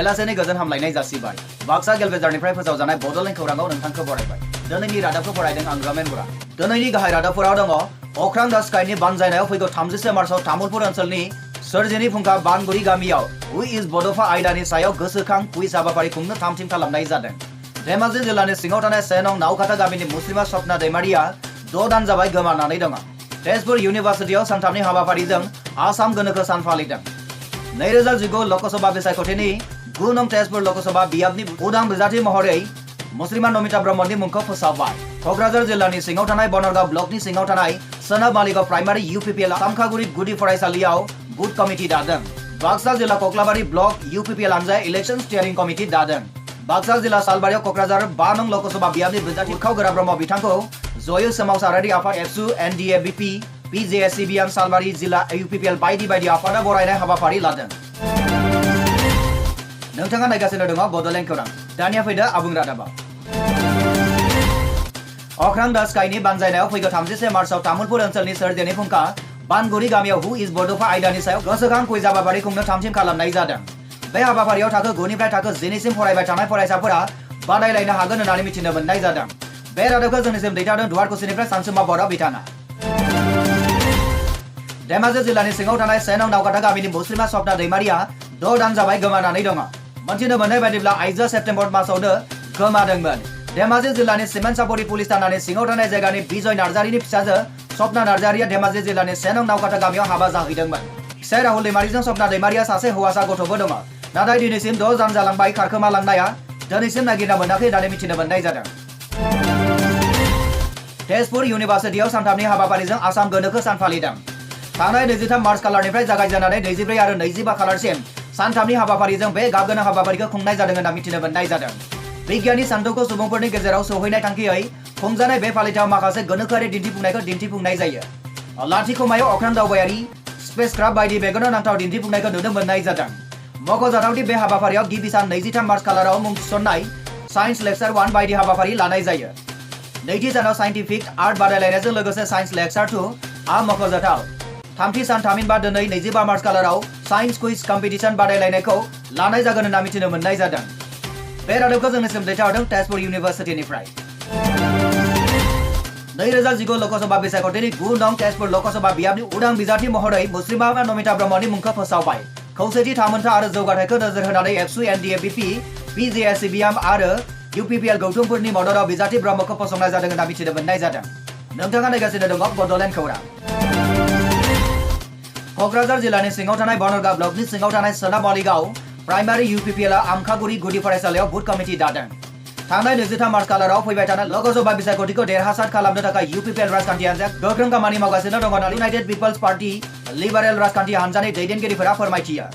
बेलासेनि गोजोन हामलायनाय जासिबाय। बाक्सा गेलबेजारनिफ्राय फोसावजानाय बड'लेण्ड खौरांआव नोंथांखौ बरायबाय। दिनैनि रादाबखौ फरायदों आं रमेन बरा। दिनैनि गाहाय रादाबफोराव दङ अख्रां दास्काइनि बानजायनायाव फैगौ 30 मार्चआव तामुलपुर ओनसोलनि सोरजिनि फुंखा बानगुरि गामियाव हु इज बड'फा आयदानि सायाव गोसोखां कुइज हाबाफारि खुंनो थाम-थिम खालामनाय जादों। धेमाजि जिल्लानि सिङाव थानाय 1 नं नावखाथा गामिनि मुस्लिमा सपना दैमारिया 6 दान जाबाय गोमानानै दङ। तेजपुर इउनिभार्सिटियाव सानथामनि हाबाफारिजों आसाम गोनोखो सान फालिदों। 2019 लोकसभा बिसायख'थिनि 9 नं तेजपुर लोकसभा बियाबनि उदां बिजाथि महरै मुस्लिमा नमिता ब्रह्मनि मुंखौ फोसावबाय। क'क्राझार जिल्लानि सिङाव थानाय बनरगाव ब्लकनि सिङाव थानाय सोनाब मालिगाव प्राइमारि इउपिपिएल तामखागुरि गुदि फरायसालियाव बुथ कमिटि दादों। बाक्सा जिल्ला कक्लाबारि ब्लक इउपिपिएल हानजाया इलेक्शन स्टीयरिं कमिटि दादों। बाक्सा जिल्ला सालबारियाव क'क्राझार 5 नं लोकसभा बियाबनि बिजाथि उरखाव ब्रह्म बिथांखौ जय सोमावसारारि आफाद एबसु एनडिएबिपि पिजेएसिबिएम सालबारि जिल्ला इउपिपिएल बायदि बायदि आफादा बरायनाय हाबाफारि लादों। नोंथाङा नायगासिनो दङ बड'लेण्ड खौरां। दानिया फैदो आबुं रादाबाव। अख्रां दास्काइनि बानजायनायाव फैगौ 30 मार्चआव तामुलपुर ओनसोलनि सोरजिनि फुंखा बानगुरि गामियाव हु इज बड'फा आयदानि सायाव गोसोखां कुइज हाबाफारि खुंनो थाम-थिम खालामनाय जादों। बे हाबाफारियाव थाखो 9 निफ्राय थाखो 10 सिम फरायबाय थानाय फरायसाफोरा बादायलायनो हागोन होननानै मिथिनो मोननाय जादों। बे रादाबखौ जोंनिसिम दैथायहरदों दुवारकुसिनिफ्राय सानसुमा बर' बिथाङा। धेमाजि जिल्लानि सिङाव थानाय 1 नं नावखाथा गामिनि मुस्लिमा सपना दैमारिया 6 दान जाबाय गोमानानै दङ। मोनथिनो मोननाय बायदिब्ला आइजोआ सेप्तेम्बर मासावनो गोमादोंमोन। धेमाजि जिल्लानि सिमेन्ट-सापरि पुलिस थानानि सिङाव थानाय जायगानि बिजय नार्जारिनि फिसाजो सपना नार्जारिया धेमाजि जिल्लानि 1 नं नावखाथा गामियाव हाबा जाहैदोंमोन। फिसाय राहुल दैमारिजों सपना दैमारिया सासे हौवासा गथ'बो दङ। नाथाय दिनैसिम 6 दान जालांबाय खारखोमालांनाया दिनैसिम नागिरना मोनाखै होननानै मिथिनो मोननाय जादों। तेजपुर इउनिभार्सिटियाव सानथामनि हाबाफारिजों आसाम गोनोखो सान फालिदों। थांनाय 23 मार्च खालारनिफ्राय जागायजेननानै 24 आरो 25 खालारसिम सानथामनि हाबाफारिजों बे गाबगोनां हाबाफारिखौ खुंनाय जादों होनना मिथिनो मोननाय जादों। बिगियाननि सानथौखौ सुबुंफोरनि गेजेराव सौहैनाय थांखियै खुंजानाय बे फालिथायाव माखासे गोनोखोआरि दिन्थिफुंनायखौ दिन्थिफुंनाय जायो। लाथिख'मायाव अख्रां दावबायारि स्पेसक्राफ्ट बायदि बेगेनाव नांथाव दिन्थिफुंनायखौ नुनो मोननाय जादों। मख'जाथावदि बे हाबाफारियाव गिबि सान 23 मार्च खालाराव मुं थिसननाय साइन्स लेक्सार 1 बायदि हाबाफारि लानाय जायो। नैथि सानाव साइन्टिफिक आर्ट बादायलायनायजों लोगोसे साइन्स लेक्सार 2 आ मख'जाथाव। थामथि सान थामहिनबा दिनै 25 मार्च खालाराव साइन्स कुइज कम्पिटिशन बादायलायनायखौ लानाय जागोन होनना मिथिनो मोननाय जादों। बे रादाबखौ जोंनिसिम दैथायहरदों तेजपुर इउनिभार्सिटिनिफ्राय। 2019 लोकसभा बिसायख'थिनि 9 नं तेजपुर लोकसभा बियाबनि उदां बिजाथि महरै मुस्लिमा नमिता ब्रह्मनि मुंखौ फोसावबाय। खौसेथि थामोनथा आरो जौगाथायखौ नोजोर होनानै एबसु एनडिएबिपि पिजेएसिबिएम आरो इउपिपिएल गौथुमफोरनि मददाव बिजाथि ब्रह्मखौ फसंनाय जादों होनना मिथिनो मोननाय जादों। नोंथाङा नायगासिनो दङ बड'लेण्ड खौरां। क'क्राझार जिल्लानि सिङाव थानाय बनरगाव ब्लकनि सिङाव थानाय सोनाब मालिगाव प्राइमारि इउपिपिएल आमखागुरि गुदि फरायसालियाव बुथ कमिटि दादों। थांनाय 23 मार्च खालाराव फैबाय थानाय लोकसभा बिसायख'थिखौ देरहासार खालामनो थाखाय इउपिपिएल राजखान्थि हान्जाया गोख्रों खामानि मावगासिनो दं होननानै इउनाइटेड पिपल्स पार्टी लिबारेल राजखान्थि हान्जानि दैदेनगिरिफोरा फोरमायथियो।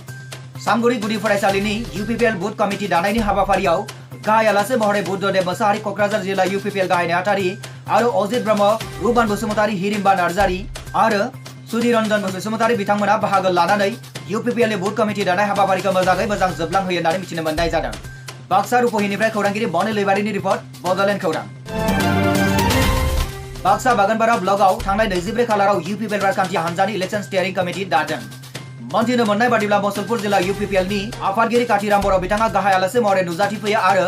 सामगुरि गुदि फरायसालिनि इउपिपिएल बुथ कमिटि दानायनि हाबाफारियाव गाहाय आलासि महरै बुद्धदेब मोसाहारि क'क्राझार जिल्ला इउपिपिएल गाहाय नेहाथारि आरो अजित ब्रह्म रुबान बसुमतारी हिरिम्बा नार्जारि आरो सुधिरन्जन बसुमतारी बिथांमोना बाहागो लानानै इउपिपिएलनि बुथ कमिटि दानाय हाबाफारिखौ मोजाङै मोजां जोबलांहोयो होननानै मिथिनो मोननाय जादों। बाक्सा रुपहिनिफ्राय खौरांगिरि बनि लैबारिनि रिपर्ट बड'लेण्ड खौरां। बाक्सा बागानपारा ब्लकआव थांनाय 24 खालाराव इउपिपिएल राजखान्थि हान्जानि इलेक्शन स्टीयरिं कमिटि दादों। मोनथिनो मोननाय बादिब्ला मुसलपुर जिल्ला इउपिपिएलनि आफादगिरि काथिराम बर' बिथाङा गाहाय आलासि महरै नुजाथिफैयो आरो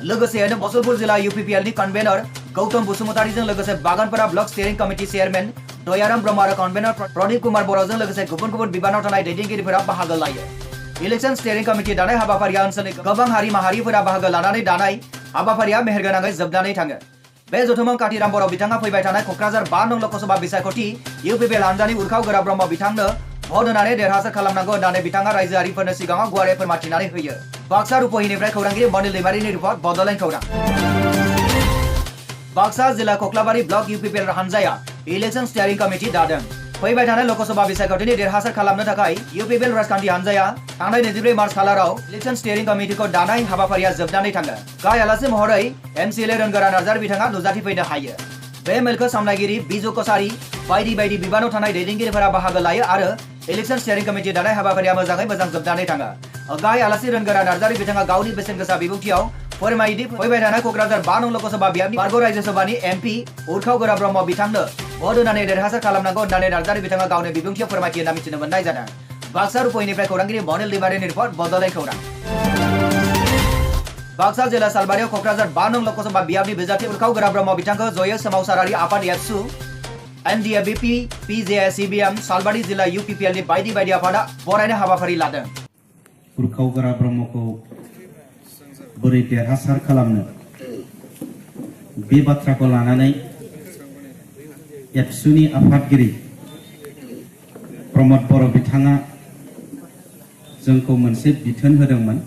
लोगोसेयैनो मुसलपुर जिल्ला इउपिपिएलनि कन्वेनर गौतम बसुमतारीजों लोगोसे Baganpara block steering committee chairman Dayaram Brahma आरो कन्वेनर प्रदीप कुमार बर'जों लोगोसे गुबुन गुबुन बिबानाव थानाय दैदेनगिरिफोरा बाहागो लायो। इलेक्शन स्टीयरिं कमिटि दानाय हाबाफारिया ओनसोलनि गोबां हारि माहारिफोरा बाहागो लानानै दानाय हाबाफारिया मेहेरगोनाङै जोबनानै थाङो। बे जथुमाव काथिराम बर' बिथाङा फैबाय थानाय क'क्राझार 5 नं लोकसभा बिसायख'थि इउपिपिएल हान्जानि उरखाव ब्रह्म बिथांनो भट होनानै देरहासार खालामनांगौ होननानै बिथाङा रायजोआरिफोरनो सिगाङाव गुवारै फोरमायथिनानै होयो। बाक्सा रुपहिनिफ्राय खौरांगिरि बनि लैबारिनि रिपर्ट बड'लेण्ड खौरां। बाक्सा जिल्ला कक्लाबारि ब्लक इउपिपिएल हान्जाया इलेक्शन स्टीयरिं कमिटि दादों। फैबाय थानाय लोकसभा बिसायख'थिनि देरहासार खालामनो थाखाय इउपिपिएल राजखान्थि हान्जाया थांनाय 24 मार्च खालाराव इलेक्शन स्टीयरिं कमिटिखौ दानाय हाबाफारिया जोबनानै थाङो। गाहाय आलासि महरै एमसिएलए रोनगोरा नार्जारि बिथाङा नुजाथिफैनो हायो। बे मेलखौ सामलायगिरि बिजु कसारी बायदि बायदि बिबानाव थानाय दैदेनगिरिफोरा बाहागो लायो आरो इलेक्शन स्टीयरिं कमिटि दानाय हाबाफारिया मोजाङै मोजां जोबनानै थाङो। गाहाय आलासि रोनगोरा नार्जारि बिथाङा गावनि बेसेन गोसा बिबुंथियाव फोरमायदि फैबाय थानाय क'क्राझार 5 नं लोकसभा बियाबनि बारग' रायजोसभानि एमपि उरखाव ब्रह्म बिथांनो भट होनानै देरहासार खालामनांगौ होननानै नार्जारि बिथाङा गावनि बिबुंथियाव फोरमायथि होनना मिथिनो मोननाय जादों। बाक्सा रुपहिनिफ्राय खौरांगिरि बनि लैबारिनि रिपर्ट बड'लेण्ड खौरां। बाक्सा जिल्ला सालबारियाव क'क्राझार 5 नं लकसभा बियाबनि बिजाथि उरखाव गोरा ब्रह्म बिथांखौ जयै सोमावसारारि आफाद एबसु एनडिएफबि पिजेएसिबिएम सालबारि जिल्ला UPPL नि बायदि बायदि आफादा बरायनो हाबाफारि लादों। उरखाव गोरा ब्रह्मखौ बोरै देरहासार खालामनो बे बाथ्राखौ लानानै एबसुनि आफादगिरि प्रमद बर' बिथाङा जोंखौ मोनसे बिथोन होदोंमोन।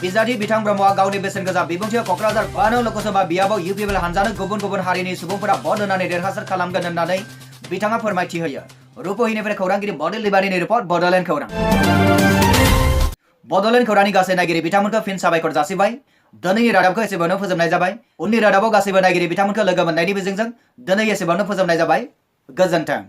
बिजाथि बिथां ब्रह्मआ गावनि बेसेन गोसा बिबुंथियाव क'क्राझार 5 नं लकसभा बियाबाव UPPL हानजानो गुबुन गुबुन हारिनि सुबुंफोरा भट होनानै देरहासार खालामगोन होननानै बिथाङा फोरमायथि होयो। रुपहिनिफ्राय खौरांगिरि बड'लेण्ड लिबारिनि रिपर्ट बड'लेण्ड खौरां। बड'लेण्ड खौरांनि गासै नायगिरि बिथांमोनखौ फिन साबायखर जासिबाय। दिनैनि रादाबखौ एसेबांनो फोजोबनाय जाबाय। उननि रादाबाव गासैबो नायगिरि बिथांमोनखौ लोगो मोननायनि मिजिंजों दिनै एसेबांनो फोजोबनाय जाबाय। गोजोन्थों।